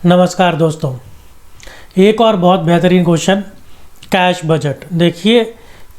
नमस्कार दोस्तों, एक और बहुत बेहतरीन क्वेश्चन, कैश बजट। देखिए,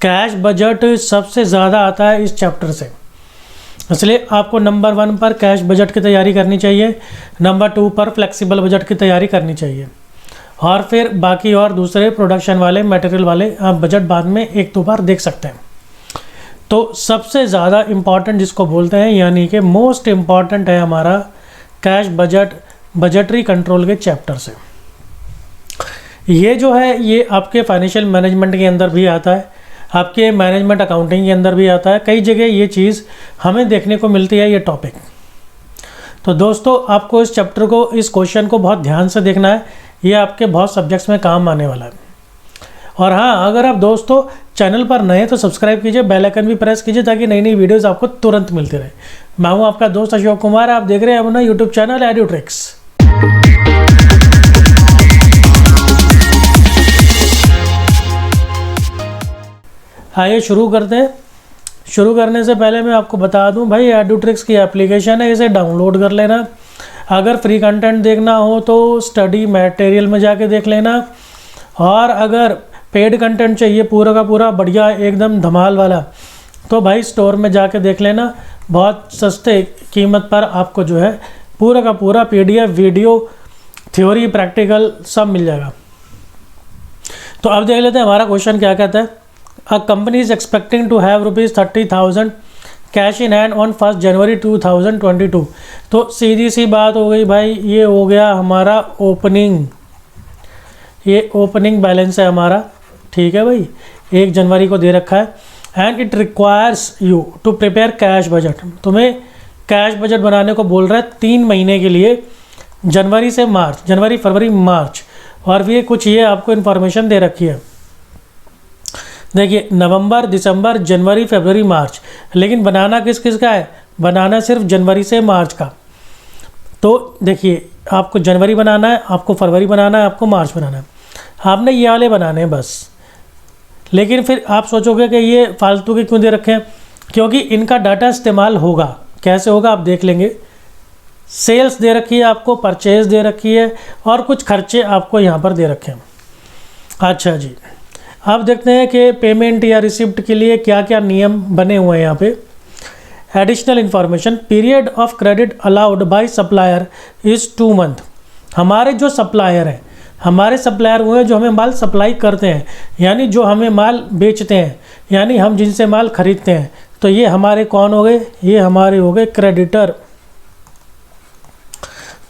कैश बजट सबसे ज़्यादा आता है इस चैप्टर से, इसलिए आपको नंबर 1 पर कैश बजट की तैयारी करनी चाहिए, नंबर 2 पर फ्लेक्सिबल बजट की तैयारी करनी चाहिए, और फिर बाकी और दूसरे प्रोडक्शन वाले, मटेरियल वाले आप बजट बाद में 1-2 बार देख सकते हैं। तो सबसे ज़्यादा इम्पॉर्टेंट जिसको बोलते हैं, यानी कि मोस्ट इम्पॉर्टेंट है हमारा कैश बजट, बजटरी कंट्रोल के चैप्टर से। ये जो है ये आपके फाइनेंशियल मैनेजमेंट के अंदर भी आता है, आपके मैनेजमेंट अकाउंटिंग के अंदर भी आता है, कई जगह ये चीज़ हमें देखने को मिलती है, ये टॉपिक। तो दोस्तों, आपको इस चैप्टर को, इस क्वेश्चन को बहुत ध्यान से देखना है, ये आपके बहुत सब्जेक्ट्स में काम आने वाला है। और हाँ, अगर आप दोस्तों चैनल पर नए तो सब्सक्राइब कीजिए, बेल आइकन भी प्रेस कीजिए ताकि नई नई वीडियोज़ आपको तुरंत मिलती रहे। मैं हूँ आपका दोस्त अशोक कुमार, आप देख रहे हैं अपना यूट्यूब चैनल एडुट्रिक्स। आइए शुरू करते हैं। शुरू करने से पहले मैं आपको बता दूं भाई, एडुट्रिक्स की एप्लीकेशन है, इसे डाउनलोड कर लेना। अगर फ्री कंटेंट देखना हो तो स्टडी मटेरियल में जाके देख लेना, और अगर पेड कंटेंट चाहिए पूरा का पूरा बढ़िया एकदम धमाल वाला, तो भाई स्टोर में जाके देख लेना। बहुत सस्ते कीमत पर आपको जो है पूरा का पूरा PDF, वीडियो, थ्योरी, प्रैक्टिकल सब मिल जाएगा। तो अब देख लेते हैं हमारा क्वेश्चन क्या कहता है। A company is expecting to have ₹30,000 cash in hand on 1 जनवरी 2022। तो सीधी सी बात हो गई भाई, ये हो गया हमारा ओपनिंग, ये ओपनिंग बैलेंस है हमारा, ठीक है भाई, 1 जनवरी को दे रखा है। And it requires you to prepare cash budget. तुम्हें कैश बजट बनाने को बोल रहा है 3 महीने के लिए, जनवरी से मार्च, जनवरी फरवरी मार्च, और भी कुछ ये आपको इन्फॉर्मेशन दे रखी है। देखिए, नवंबर, दिसंबर, जनवरी, फरवरी, मार्च, लेकिन बनाना किस किस का है? बनाना सिर्फ जनवरी से मार्च का। तो देखिए, आपको जनवरी बनाना है, आपको फरवरी बनाना है, आपको मार्च बनाना है, आपने ये वाले बनाने हैं बस। लेकिन फिर आप सोचोगे कि ये फालतू के क्यों दे रखे हैं, क्योंकि इनका डाटा इस्तेमाल होगा। कैसे होगा आप देख लेंगे। सेल्स दे रखी है आपको, परचेज दे रखी है, और कुछ खर्चे आपको यहाँ पर दे रखे हैं। अच्छा जी, अब देखते हैं कि पेमेंट या रिसिप्ट के लिए क्या क्या नियम बने हुए हैं यहाँ पे। Additional information, period of credit allowed by supplier is 2 month. हमारे जो सप्लायर हैं, हमारे सप्लायर वो हैं जो हमें माल सप्लाई करते हैं, यानी जो हमें माल बेचते हैं, यानी हम जिनसे माल खरीदते हैं। तो ये हमारे कौन हो गए? ये हमारे हो गए क्रेडिटर।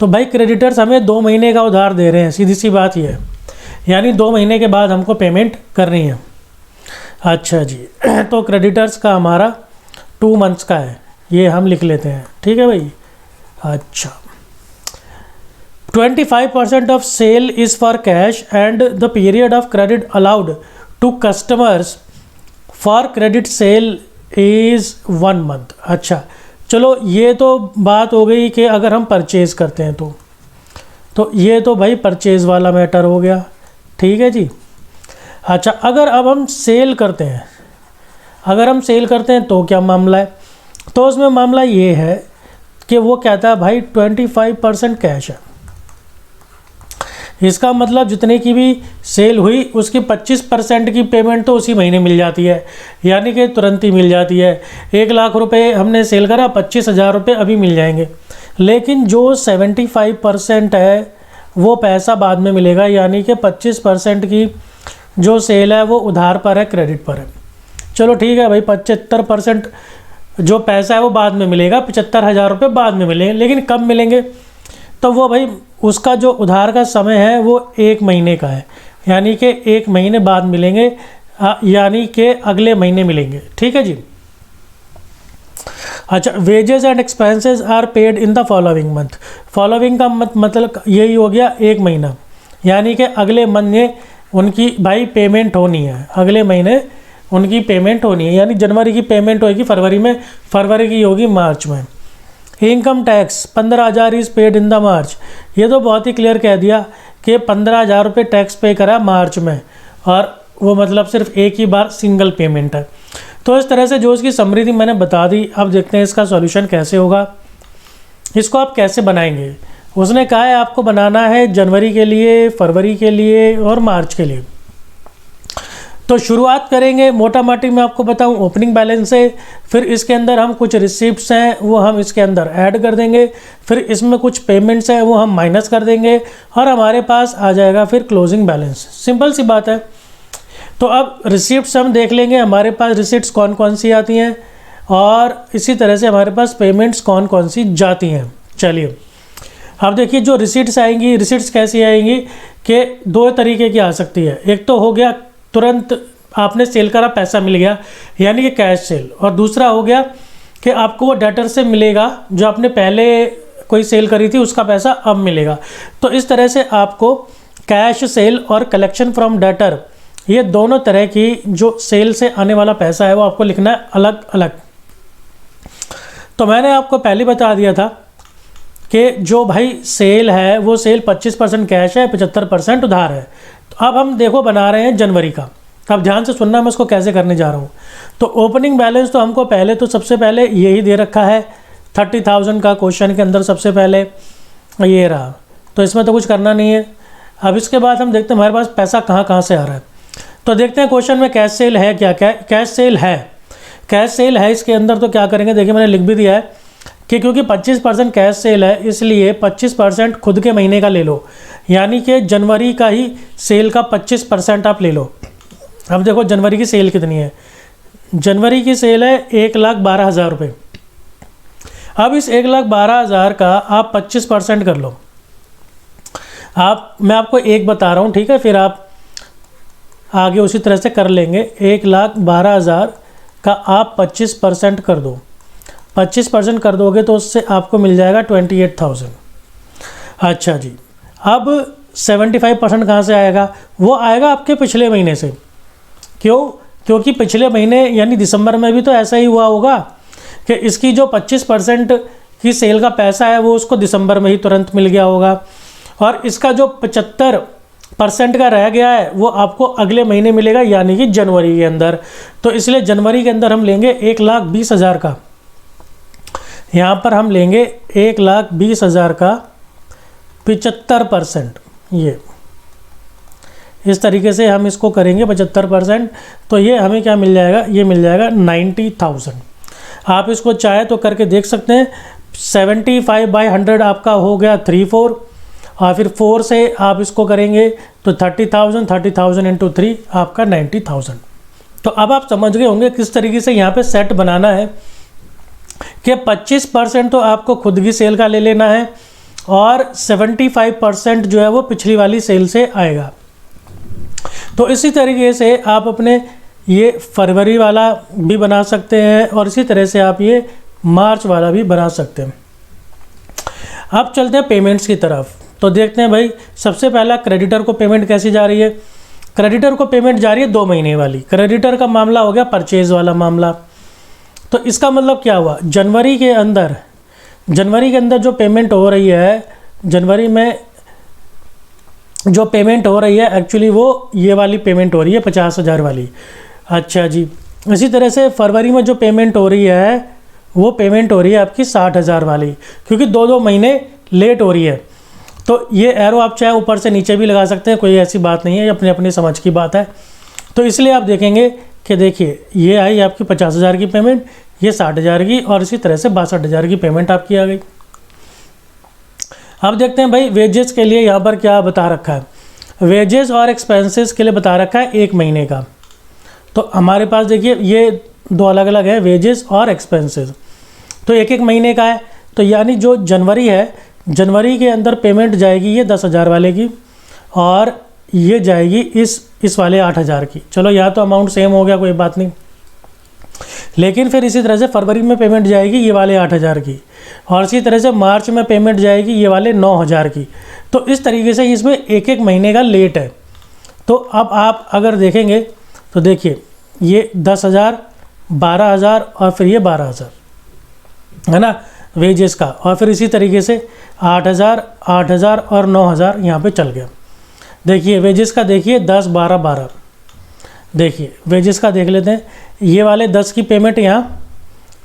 तो भाई क्रेडिटर्स हमें 2 महीने का उधार दे रहे हैं, सीधी सी बात ये है, यानी 2 महीने के बाद हमको पेमेंट करनी है। अच्छा जी, तो क्रेडिटर्स का हमारा 2 मंथ्स का है, ये हम लिख लेते हैं, ठीक है भाई। अच्छा, 25% off sale is for cash and the period of credit allowed to customers for credit sale is 1 month. अच्छा चलो, ये तो बात हो गई कि अगर हम परचेज़ करते हैं तो ये तो भाई परचेज़ वाला मैटर हो गया, ठीक है जी। अच्छा, अगर अब हम सेल करते हैं, अगर हम सेल करते हैं तो क्या मामला है? तो उसमें मामला ये है कि वो कहता है भाई 25% कैश है। इसका मतलब जितने की भी सेल हुई उसकी 25% की पेमेंट तो उसी महीने मिल जाती है, यानी कि तुरंत ही मिल जाती है। 1 लाख रुपए हमने सेल करा, 25,000 रुपये अभी मिल जाएंगे। लेकिन जो 75% है वो पैसा बाद में मिलेगा, यानी कि 25% की जो सेल है वो उधार पर है, क्रेडिट पर है। चलो ठीक है भाई, 75% जो पैसा है वो बाद में मिलेगा, 75,000 रुपये बाद में मिलेंगे। लेकिन कब मिलेंगे? तो वो भाई उसका जो उधार का समय है वो 1 महीने का है, यानी कि 1 महीने बाद मिलेंगे, यानी कि अगले महीने मिलेंगे, ठीक है जी। अच्छा, wages and expenses are paid in the following month. Following का मतलब यही हो गया 1 महीना, यानी कि अगले महीने उनकी भाई पेमेंट होनी है, अगले महीने उनकी पेमेंट होनी है, यानी जनवरी की पेमेंट होगी फरवरी में, फरवरी की होगी मार्च में। Income tax 15,000 is paid in the March. ये तो बहुत ही क्लियर कह दिया कि 15,000 रुपये टैक्स पे करा मार्च में, और वो मतलब सिर्फ एक ही बार सिंगल पेमेंट है। तो इस तरह से जो इसकी समरी थी मैंने बता दी। अब देखते हैं इसका सॉल्यूशन कैसे होगा, इसको आप कैसे बनाएंगे। उसने कहा है आपको बनाना है जनवरी के लिए, फरवरी के लिए और मार्च के लिए। तो शुरुआत करेंगे मोटा मोटी मैं आपको बताऊं ओपनिंग बैलेंस से, फिर इसके अंदर हम कुछ रिसिप्ट्स हैं वो हम इसके अंदर ऐड कर देंगे, फिर इसमें कुछ पेमेंट्स हैं वो हम माइनस कर देंगे और हमारे पास आ जाएगा फिर क्लोजिंग बैलेंस। सिंपल सी बात है। तो अब रिसिप्ट्स हम देख लेंगे हमारे पास रिसिप्ट्स कौन कौन सी आती हैं और इसी तरह से हमारे पास पेमेंट्स कौन कौन सी जाती हैं। चलिए अब देखिए जो रिसिप्ट्स आएंगी, रिसिप्ट्स कैसी आएंगी कि दो तरीके की आ सकती है। एक तो हो गया तुरंत आपने सेल करा पैसा मिल गया यानी कि कैश सेल, और दूसरा हो गया कि आपको वो डेटर से मिलेगा जो आपने पहले कोई सेल करी थी उसका पैसा अब मिलेगा। तो इस तरह से आपको कैश सेल और कलेक्शन फ्रॉम डेटर ये दोनों तरह की जो सेल से आने वाला पैसा है वो आपको लिखना है अलग अलग। तो मैंने आपको पहले बता दिया था कि जो भाई सेल है वो सेल 25% कैश है, 75% उधार है। तो अब हम देखो बना रहे हैं जनवरी का। अब ध्यान से सुनना मैं इसको कैसे करने जा रहा हूँ। तो ओपनिंग बैलेंस तो हमको पहले तो सबसे पहले यही दे रखा है 30,000 का, क्वेश्चन के अंदर सबसे पहले ये रहा, तो इसमें तो कुछ करना नहीं है। अब इसके बाद हम देखते हैं हमारे पास पैसा कहाँ कहाँ से आ रहा है। तो देखते हैं क्वेश्चन में कैश सेल है क्या, कैश सेल है, कैश सेल है इसके अंदर। तो क्या करेंगे देखिए मैंने लिख भी दिया है कि क्योंकि 25% कैश सेल है इसलिए 25% खुद के महीने का ले लो, यानी कि जनवरी का ही सेल का 25% आप ले लो। अब देखो जनवरी की सेल कितनी है, जनवरी की सेल है 1,12,000 रुपये। अब इस 1,12,000 का आप 25% कर लो। मैं आपको एक बता रहा हूँ, ठीक है, फिर आप आगे उसी तरह से कर लेंगे। 1,12,000 का आप 25% कर दो, 25% कर दोगे तो उससे आपको मिल जाएगा 28,000। अच्छा जी, अब 75% कहाँ से आएगा, वो आएगा आपके पिछले महीने से। क्यों? क्योंकि पिछले महीने यानी दिसंबर में भी तो ऐसा ही हुआ होगा कि इसकी जो 25% की सेल का पैसा है वो उसको दिसंबर में ही तुरंत मिल गया होगा, और इसका जो 75% का रह गया है वो आपको अगले महीने मिलेगा यानी कि जनवरी के अंदर। तो इसलिए जनवरी के अंदर हम लेंगे 1,20,000 का, यहाँ पर हम लेंगे 1,20,000 का 75%। ये इस तरीके से हम इसको करेंगे 75%। तो ये हमें क्या मिल जाएगा, ये मिल जाएगा 90,000। आप इसको चाहे तो करके देख सकते हैं। 75/100 आपका हो गया 34, और फिर 4 से आप इसको करेंगे तो 30,000, 30,000 इंटू 3 आपका 90,000। तो अब आप समझ गए होंगे किस तरीके से यहाँ पे सेट बनाना है कि 25% तो आपको खुद की सेल का ले लेना है और 75% जो है वो पिछली वाली सेल से आएगा। तो इसी तरीके से आप अपने ये फरवरी वाला भी बना सकते हैं और इसी तरह से आप ये मार्च वाला भी बना सकते हैं। अब चलते हैं पेमेंट्स की तरफ। तो देखते हैं भाई सबसे पहला क्रेडिटर को पेमेंट कैसी जा रही है। क्रेडिटर को पेमेंट जा रही है 2 महीने वाली। क्रेडिटर का मामला हो गया परचेज वाला मामला। तो इसका मतलब क्या हुआ, जनवरी के अंदर जो पेमेंट हो रही है, जनवरी में जो पेमेंट हो रही है एक्चुअली वो ये वाली पेमेंट हो रही है 50,000 वाली। अच्छा जी, इसी तरह से फरवरी में जो पेमेंट हो रही है वो पेमेंट हो रही है आपकी 60,000 वाली, क्योंकि 2 महीने लेट हो रही है। तो ये एरो आप चाहे ऊपर से नीचे भी लगा सकते हैं, कोई ऐसी बात नहीं है, अपनी अपनी समझ की बात है। तो इसलिए आप देखेंगे कि देखिए ये आई आपकी 50,000 की पेमेंट, ये 60,000 की, और इसी तरह से 62,000 की पेमेंट आपकी आ गई। अब देखते हैं भाई वेजेस के लिए यहाँ पर क्या बता रखा है। वेजेस और एक्सपेंसेस के लिए बता रखा है 1 महीने का। तो हमारे पास देखिए ये 2 अलग अलग है, वेजेस और एक्सपेंसेस। तो 1-1 महीने का है। तो यानी जो जनवरी है, जनवरी के अंदर पेमेंट जाएगी ये 10,000 वाले की, और ये जाएगी इस वाले 8,000 की। चलो यहाँ तो अमाउंट सेम हो गया, कोई बात नहीं। लेकिन फिर इसी तरह से फरवरी में पेमेंट जाएगी ये वाले 8,000 की, और इसी तरह से मार्च में पेमेंट जाएगी ये वाले 9,000 की। तो इस तरीके से इसमें 1-1 महीने का लेट है। तो अब आप अगर देखेंगे तो देखिए ये 10,000, 12,000 और फिर ये 12,000 है ना वेजेस का, और फिर इसी तरीके से 8,000, 8,000 और 9,000 यहाँ पे चल गया। देखिए वेजेस का देखिए 10, 12, 12। देखिए वेजेस का देख लेते हैं, ये वाले 10 की पेमेंट यहाँ,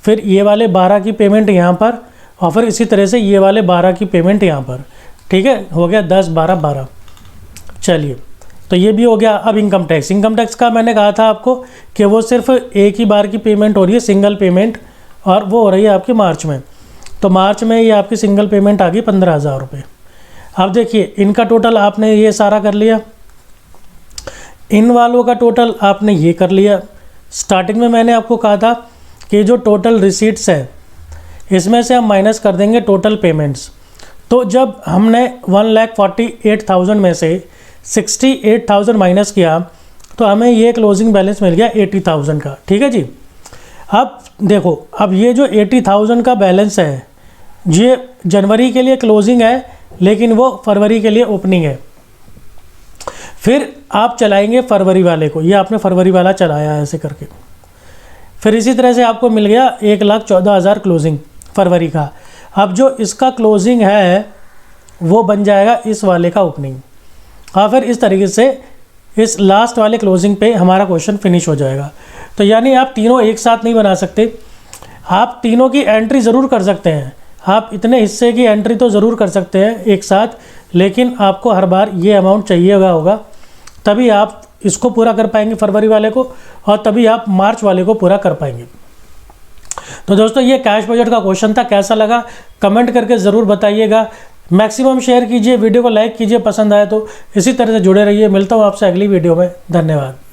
फिर ये वाले 12 की पेमेंट यहाँ पर, और फिर इसी तरह से ये वाले 12 की पेमेंट यहाँ पर। ठीक है, हो गया 10, 12, 12। चलिए, तो ये भी हो गया। अब इनकम टैक्स, इनकम टैक्स का मैंने कहा था आपको कि वो सिर्फ एक ही बार की पेमेंट हो रही है, सिंगल पेमेंट, और वो हो रही है आपकी मार्च में। तो मार्च में ये आपकी सिंगल पेमेंट आ गई 15,000 रुपये। अब देखिए इनका टोटल आपने ये सारा कर लिया, इन वालों का टोटल आपने ये कर लिया। स्टार्टिंग में मैंने आपको कहा था कि जो टोटल रिसीट्स है इसमें से हम माइनस कर देंगे टोटल पेमेंट्स। तो जब हमने 1,48,000 में से 68,000 माइनस किया तो हमें ये क्लोजिंग बैलेंस मिल गया 80,000 का। ठीक है जी। अब देखो, अब ये जो 80,000 का बैलेंस है ये जनवरी के लिए क्लोजिंग है, लेकिन वो फरवरी के लिए ओपनिंग है। फिर आप चलाएंगे फरवरी वाले को, ये आपने फरवरी वाला चलाया है ऐसे करके। फिर इसी तरह से आपको मिल गया 1,14,000 क्लोजिंग फरवरी का। अब जो इसका क्लोजिंग है वो बन जाएगा इस वाले का ओपनिंग, और फिर इस तरीके से इस लास्ट वाले क्लोजिंग पे हमारा क्वेश्चन फिनिश हो जाएगा। तो यानी आप तीनों एक साथ नहीं बना सकते, आप तीनों की एंट्री ज़रूर कर सकते हैं, आप इतने हिस्से की एंट्री तो ज़रूर कर सकते हैं एक साथ, लेकिन आपको हर बार ये अमाउंट चाहिएगा होगा, तभी आप इसको पूरा कर पाएंगे फरवरी वाले को, और तभी आप मार्च वाले को पूरा कर पाएंगे। तो दोस्तों ये कैश बजट का क्वेश्चन था, कैसा लगा कमेंट करके ज़रूर बताइएगा। मैक्सिमम शेयर कीजिए, वीडियो को लाइक कीजिए पसंद आए तो। इसी तरह से जुड़े रहिए, मिलता हूँ आपसे अगली वीडियो में। धन्यवाद।